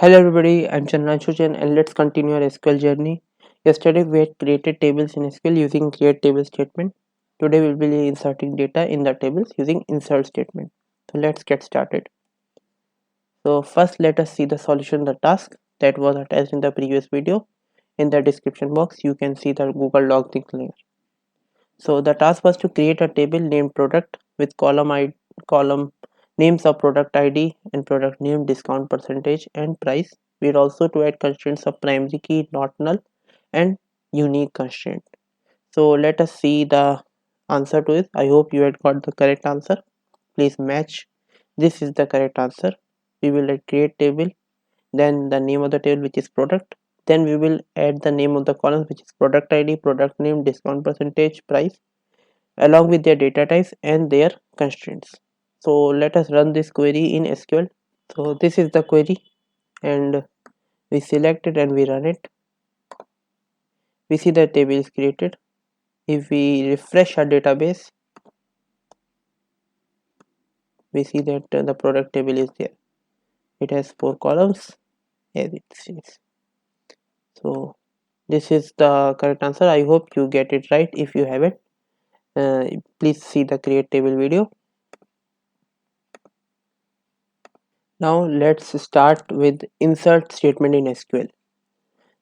Hello everybody, I'm Chandranshu Jain and let's continue our SQL journey. Yesterday we had created tables in SQL using create table statement. Today we'll be inserting data in the tables using insert statement. So let's get started. So first let us see the solution of the task that was attached in the previous video. In the description box you can see the Google Doc link. So the task was to create a table named product with column names of product ID and product name, discount percentage and price. We are also to add constraints of primary key, not null and unique constraint. So let us see the answer to it. I hope you had got the correct answer. Please match. This is the correct answer. We will create table, then the name of the table which is product. Then we will add the name of the column which is product ID, product name, discount percentage, price along with their data types and their constraints. So let us run this query in SQL. So this is the query and we select it and we run it. We see the table is created. If we refresh our database, we see that the product table is there. It has 4 columns as it seems. So this is the correct answer. I hope you get it right. If you haven't, please see the create table video. Now let's start with insert statement in SQL.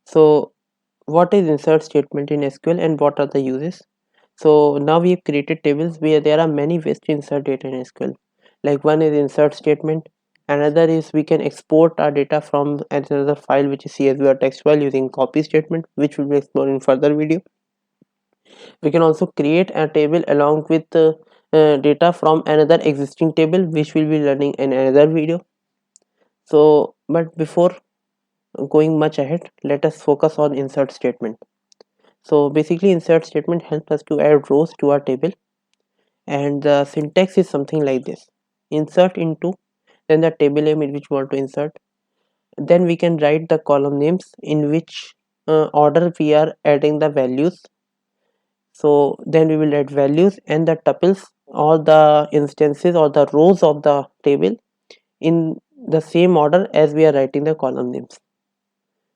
So what is insert statement in SQL and what are the uses? So now we have created tables where there are many ways to insert data in SQL. Like one is insert statement, another is we can export our data from another file which is CSV or text file using copy statement, which we will explore in further video. We can also create a table along with data from another existing table, which we will be learning in another video. So but before going much ahead, let us focus on insert statement. So basically insert statement helps us to add rows to our table, and the syntax is something like this: insert into, then the table name in which we want to insert, then we can write the column names in which order we are adding the values. So then we will add values and the tuples, all the instances or the rows of the table in the same order as we are writing the column names.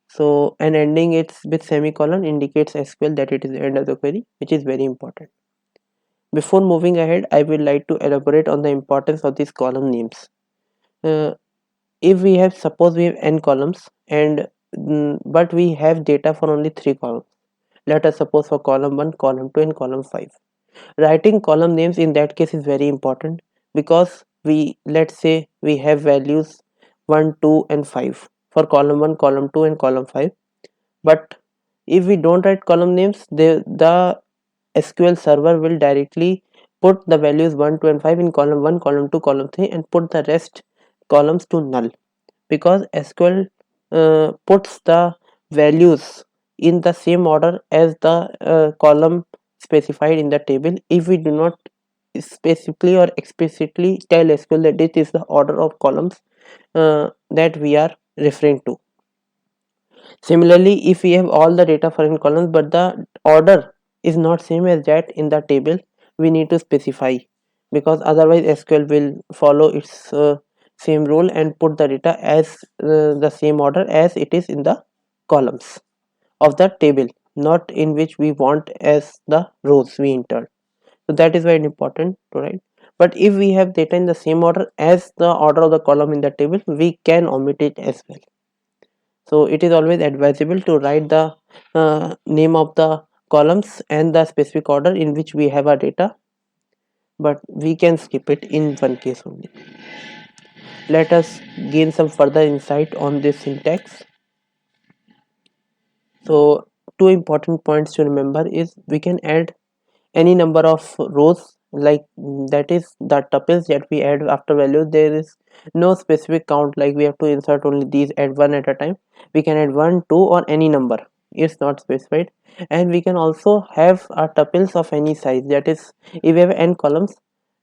So and ending it with semicolon indicates SQL that it is the end of the query, which is very important. Before moving ahead, I would like to elaborate on the importance of these column names. Uh, if we have, suppose we have n columns and but we have data for only 3 columns. Let us suppose for column 1, column 2 and column 5. Writing column names in that case is very important, because we, let's say we have values 1, 2 and 5 for column 1, column 2 and column 5. But if we don't write column names, the SQL server will directly put the values 1, 2 and 5 in column 1, column 2, column 3 and put the rest columns to null, because SQL puts the values in the same order as the column specified in the table. If we do not specifically or explicitly tell SQL that it is the order of columns that we are referring to. Similarly, if we have all the data for in columns but the order is not same as that in the table, we need to specify, because otherwise SQL will follow its same rule and put the data as the same order as it is in the columns of the table, not in which we want as the rows we entered. So that is very important to write. But if we have data in the same order as the order of the column in the table, we can omit it as well. So it is always advisable to write the name of the columns and the specific order in which we have our data, but we can skip it in one case only. Let us gain some further insight on this syntax. So two important points to remember is we can add any number of rows, like that is the tuples that we add after value. There is no specific count, like we have to insert only these at one at a time. We can add 1, 2 or any number, it's not specified. And we can also have our tuples of any size, that is if we have n columns,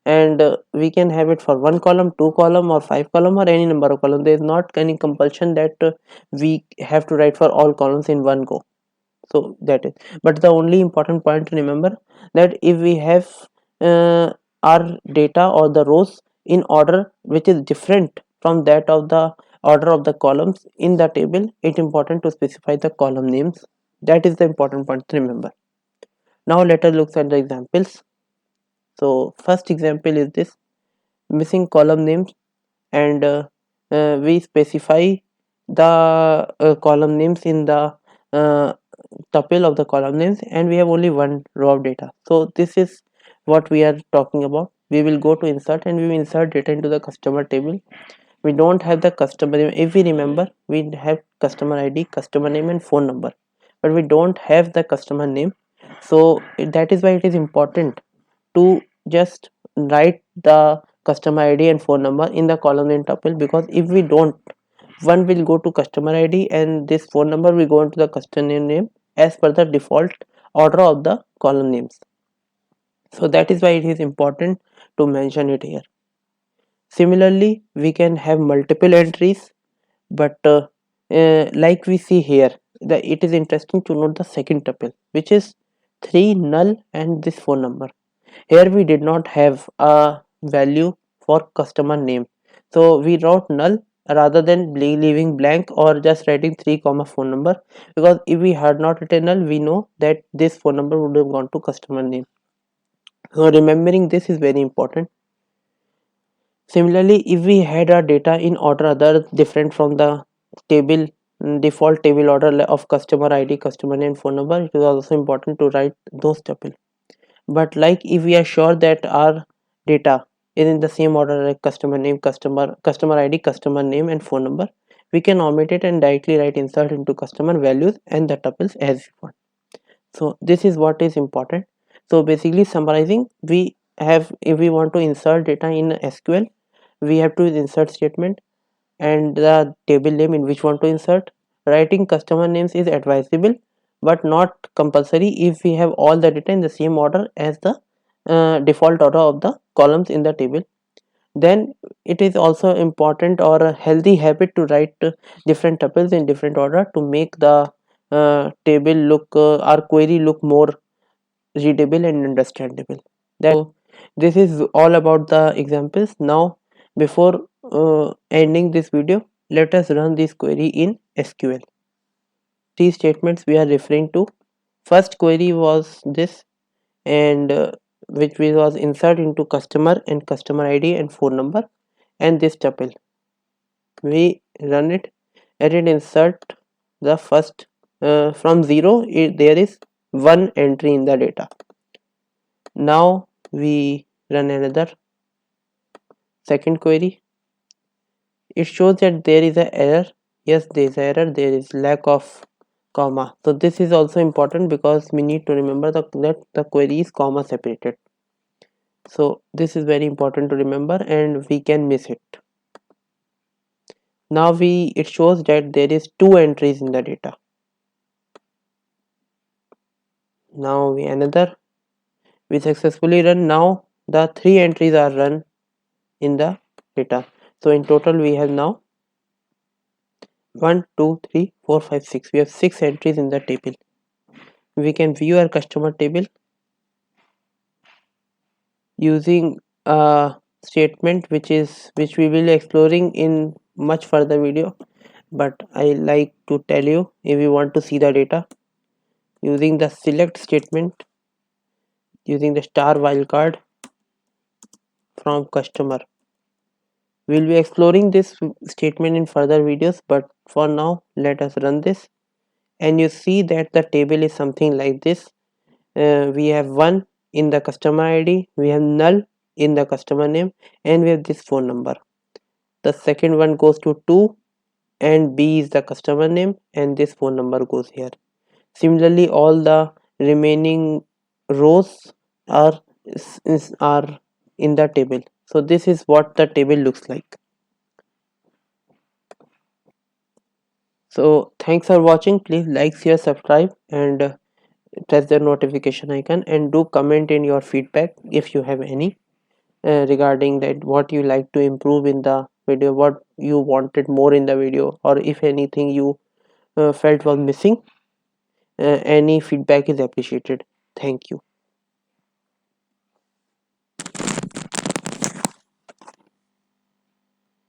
and we can have it for 1 column, 2 column or 5 column or any number of columns. There is not any compulsion that we have to write for all columns in one go. So that is, but the only important point to remember that if we have our data or the rows in order which is different from that of the order of the columns in the table, it's important to specify the column names. That is the important point to remember. Now let us look at the examples. So first example is this: missing column names, and we specify the column names in the uh, tuple of the column names, and we have only one row of data. So this is what we are talking about. We will go to insert, and we will insert data into the customer table. We don't have the customer name. If we remember, we have customer ID, customer name, and phone number, but we don't have the customer name. So that is why it is important to just write the customer ID and phone number in the column name tuple, because if we don't, one will go to customer ID and this phone number will go into the customer name as per the default order of the column names. So that is why it is important to mention it here. Similarly, we can have multiple entries, but like we see here, it is interesting to note the second tuple, which is 3 null and this phone number. Here we did not have a value for customer name, so we wrote null rather than leaving blank or just writing 3 comma phone number, because if we had not written null, we know that this phone number would have gone to customer name. So remembering this is very important. Similarly, if we had our data in order other different from the table default table order of customer ID, customer name, phone number, it is also important to write those tuple. But like if we are sure that our data is in the same order like customer name, customer ID, customer name, and phone number, we can omit it and directly write insert into customer values and the tuples as we want. So this is what is important. So basically summarizing, we have, if we want to insert data in SQL, we have to use insert statement and the table name in which want to insert. Writing customer names is advisable but not compulsory if we have all the data in the same order as the default order of the columns in the table. Then it is also important or a healthy habit to write different tuples in different order to make the table look our query look more readable and understandable. So this is all about the examples. Now before ending this video, let us run this query in SQL. Three statements we are referring to. First query was this, and which was insert into customer and customer ID and phone number and this tuple. We run it and it insert the first from 0 there is one entry in the data. Now we run another second query. It shows that there is a error. Yes, there is error, there is lack of comma. So this is also important because we need to remember that the query is comma separated. So this is very important to remember and we can miss it. Now it shows that there is two entries in the data. Now we successfully run. Now the three entries are run in the data. So in total we have now 1 2 3 4 5 6. We have 6 entries in the table. We can view our customer table using a statement which we will exploring in much further video, but I like to tell you, if you want to see the data using the select statement, using the star wildcard from customer. We'll be exploring this statement in further videos, but for now let us run this, and you see that the table is something like this. We have 1 in the customer ID, we have null in the customer name, and we have this phone number. The second one goes to 2 and B is the customer name and this phone number goes here. Similarly, all the remaining rows are are in the table. So this is what the table looks like. So thanks for watching. Please like, share, subscribe, and press the notification icon, and do comment in your feedback if you have any regarding that, what you like to improve in the video, what you wanted more in the video, or if anything you felt was missing. Any feedback is appreciated. Thank you.